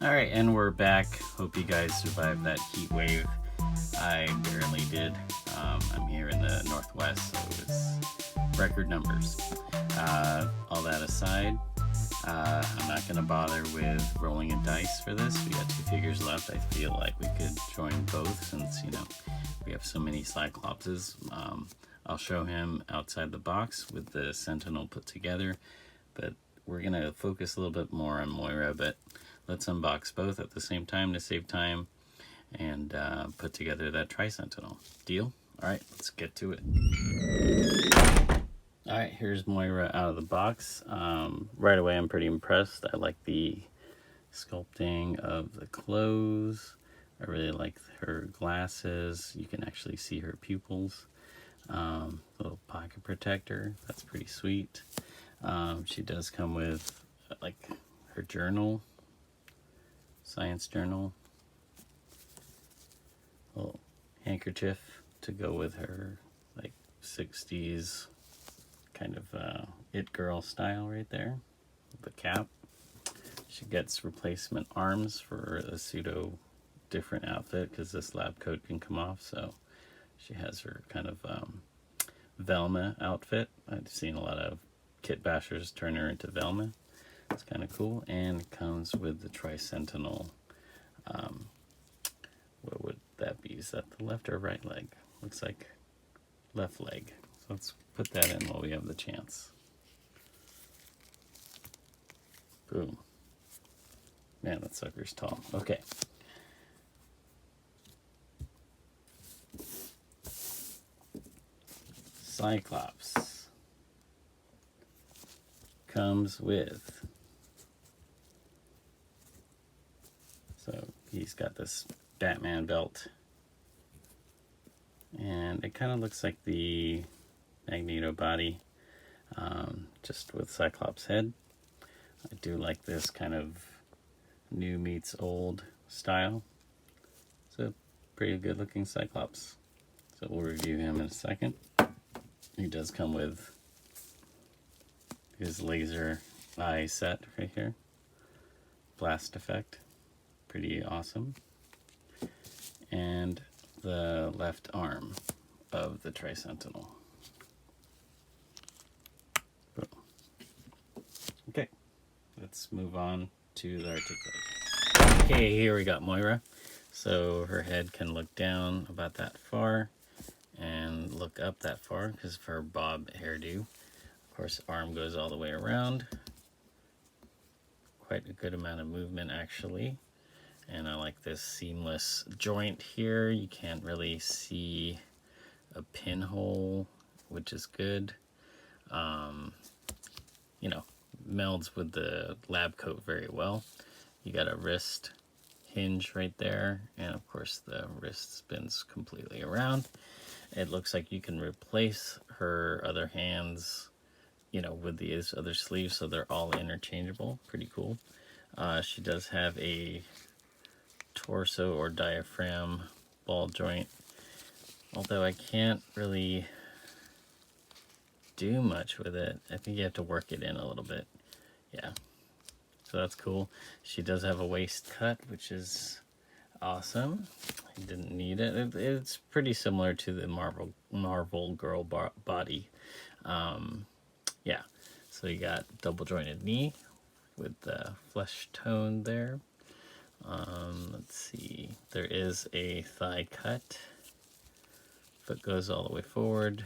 Alright, and we're back. Hope you guys survived that heat wave. I barely did. I'm here in the Northwest, so it was record numbers. All that aside, I'm not going to bother with rolling a dice for this. We got 2 figures left. I feel like we could join both since, we have so many Cyclopses. I'll show him outside the box with the Sentinel put together, but we're going to focus a little bit more on Moira, but let's unbox both at the same time to save time and put together that Tri-Sentinel. Deal? Alright, let's get to it. Alright, here's Moira out of the box. Right away I'm pretty impressed. I like the sculpting of the clothes. I really like her glasses. You can actually see her pupils. Little pocket protector. That's pretty sweet. She does come with like her journal. Science journal. Little handkerchief to go with her like 60s kind of it girl style right there. The cap. She gets replacement arms for a pseudo different outfit because this lab coat can come off, so she has her kind of Velma outfit. I've seen a lot of kit bashers turn her into Velma. It's kind of cool, and it comes with the Tri-Sentinel. What would that be? Is that the left or right leg? Looks like left leg. So let's put that in while we have the chance. Boom. Man, that sucker's tall. Okay. Cyclops comes with, so he's got this Batman belt, and it kind of looks like the Magneto body, just with Cyclops head. I do like this kind of new meets old style. It's a pretty good looking Cyclops, so we'll review him in a second. He does come with his laser eye set right here. Blast effect. Pretty awesome. And the left arm of the Tri-Sentinel. Okay, let's move on to the articulation. Okay, here we got Moira. So her head can look down about that far and look up that far because of her bob hairdo. Of course, arm goes all the way around. Quite a good amount of movement actually. And I like this seamless joint here. You can't really see a pinhole, which is good. Melds with the lab coat very well. You got a wrist hinge right there, and of course the wrist spins completely around. It looks like you can replace her other hands, with these other sleeves, so they're all interchangeable. Pretty cool. She does have a torso or diaphragm ball joint, although I can't really do much with it. I think you have to work it in a little bit. Yeah, so that's cool. She does have a waist cut, which is awesome. I didn't need it. It's pretty similar to the Marvel girl body. Yeah, so you got double jointed knee with the flesh tone there. Let's see, there is a thigh cut. Foot goes all the way forward,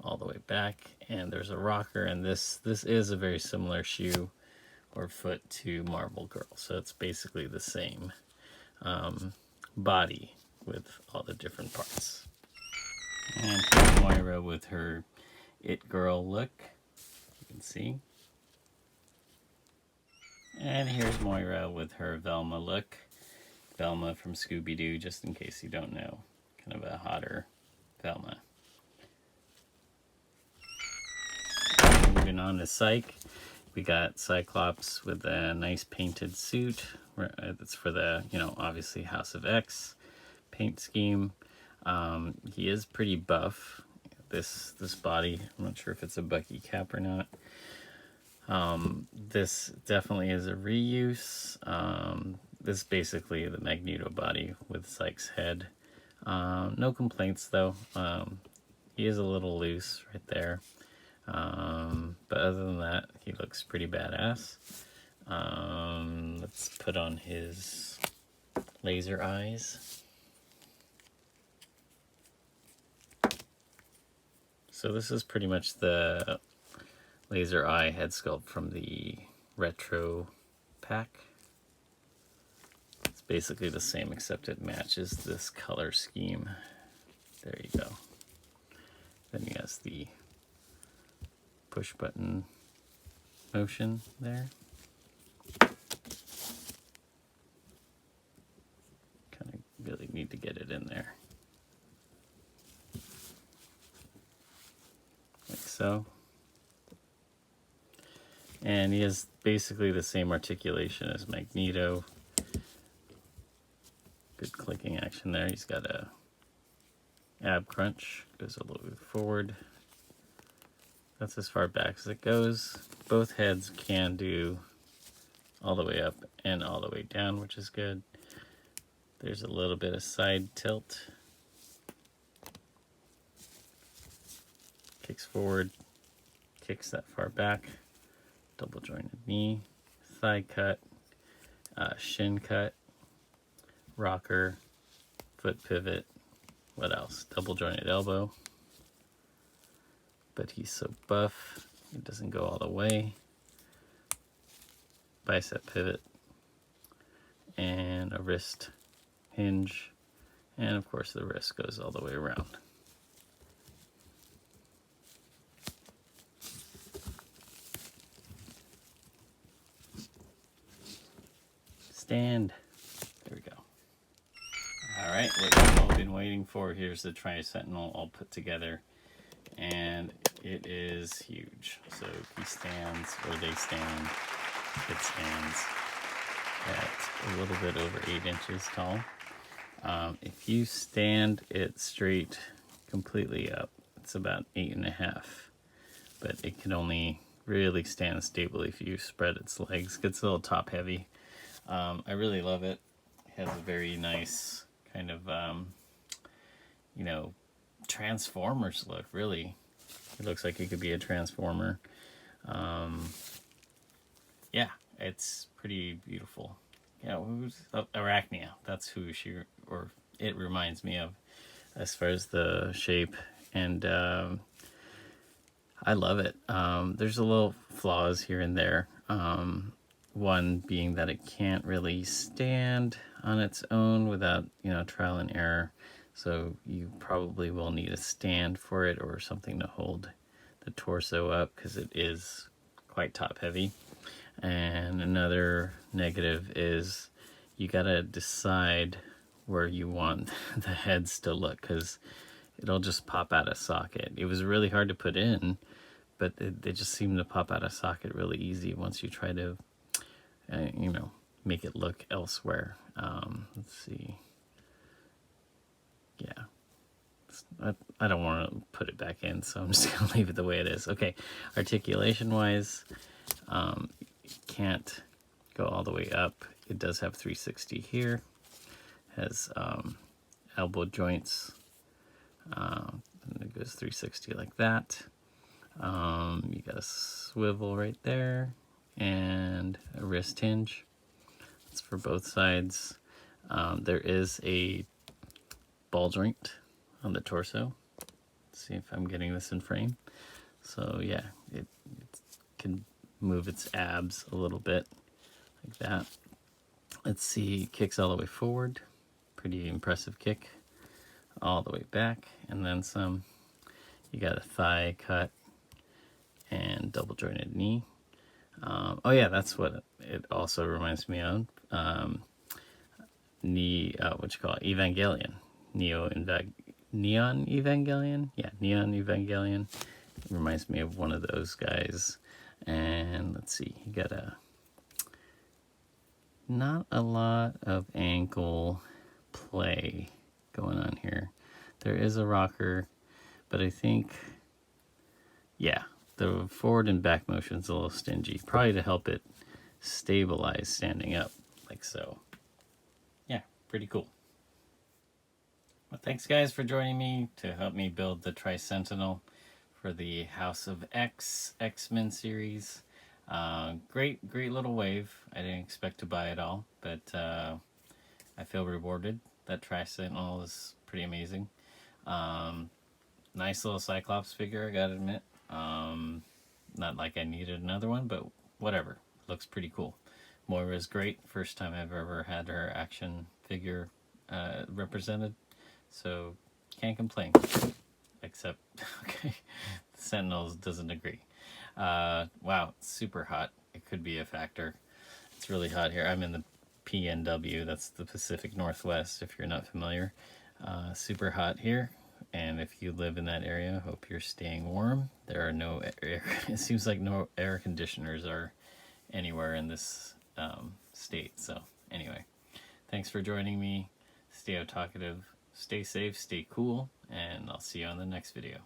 all the way back, and there's a rocker, and this is a very similar shoe or foot to Marvel Girl, so it's basically the same body with all the different parts. And here's Moira with her It Girl look, you can see. And here's Moira with her Velma look. Velma from Scooby-Doo, just in case you don't know. Kind of a hotter Velma. Moving on to Psych. We got Cyclops with a nice painted suit. That's for the, obviously House of X paint scheme. He is pretty buff. This body, I'm not sure if it's a Bucky cap or not. This definitely is a reuse. This is basically the Magneto body with Cyc's head. No complaints though. He is a little loose right there. But other than that, he looks pretty badass. Let's put on his laser eyes. So this is pretty much the laser eye head sculpt from the retro pack. It's basically the same except it matches this color scheme. There you go. Then he has the push button motion there. Kind of really need to get it in there. Like so. And he has basically the same articulation as Magneto. Good clicking action there. He's got a ab crunch, goes a little bit forward. That's as far back as it goes. Both heads can do all the way up and all the way down, which is good. There's a little bit of side tilt. Kicks forward, kicks that far back. Double jointed knee, thigh cut, shin cut, rocker, foot pivot. What else? Double jointed elbow. But he's so buff, it doesn't go all the way. Bicep pivot, and a wrist hinge, and of course the wrist goes all the way around. Stand. There we go. All right, what you've all been waiting for. Here's the Tri-Sentinel all put together, and it is huge. So he stands, or they stand, it stands at a little bit over 8 inches tall. If you stand it straight completely up, it's about 8.5, but it can only really stand stably if you spread its legs. It gets a little top heavy. I really love it. It has a very nice kind of, you know, Transformers look, really. It looks like it could be a Transformer. Yeah, it's pretty beautiful. Yeah, who's Arachnia? That's who she, or it reminds me of as far as the shape. And I love it. There's a little flaws here and there. One being that it can't really stand on its own without, you know, trial and error. So you probably will need a stand for it or something to hold the torso up because it is quite top heavy. And another negative is you gotta decide where you want the heads to look because it'll just pop out of socket. It was really hard to put in, but they just seem to pop out of socket really easy once you try to you know, make it look elsewhere. Let's see. Yeah. I don't want to put it back in, so I'm just going to leave it the way it is. Okay. Articulation-wise, it can't go all the way up. It does have 360 here. Has elbow joints. And it goes 360 like that. You got a swivel right there. And a wrist hinge. It's for both sides. There is a ball joint on the torso. Let's see if I'm getting this in frame. So yeah, it can move its abs a little bit like that. Let's see, kicks all the way forward. Pretty impressive kick. All the way back, and then some. You got a thigh cut and double jointed knee. Oh yeah, that's what it also reminds me of. What you call it? Evangelion. Neon Evangelion? Yeah, Neon Evangelion. It reminds me of one of those guys. And let's see, you got not a lot of ankle play going on here. There is a rocker, but I think, yeah, The forward and back motion's a little stingy, probably to help it stabilize standing up, like so. Yeah, pretty cool. Well, thanks guys for joining me to help me build the Tri-Sentinel for the House of Xmen series. Great little wave. I didn't expect to buy it all, but I feel rewarded. That Tri-Sentinel is pretty amazing. Nice little Cyclops figure, I gotta admit. Not like I needed another one, but whatever. Looks pretty cool. Moira is great. First time I've ever had her action figure represented. So, can't complain. Except, okay, the Sentinels doesn't agree. Wow, it's super hot. It could be a factor. It's really hot here. I'm in the PNW, that's the Pacific Northwest, if you're not familiar. Super hot here. And if you live in that area, hope you're staying warm. There are no air, it seems like no air conditioners are anywhere in this state. So anyway, thanks for joining me. Stay otakutive, stay safe, stay cool, and I'll see you on the next video.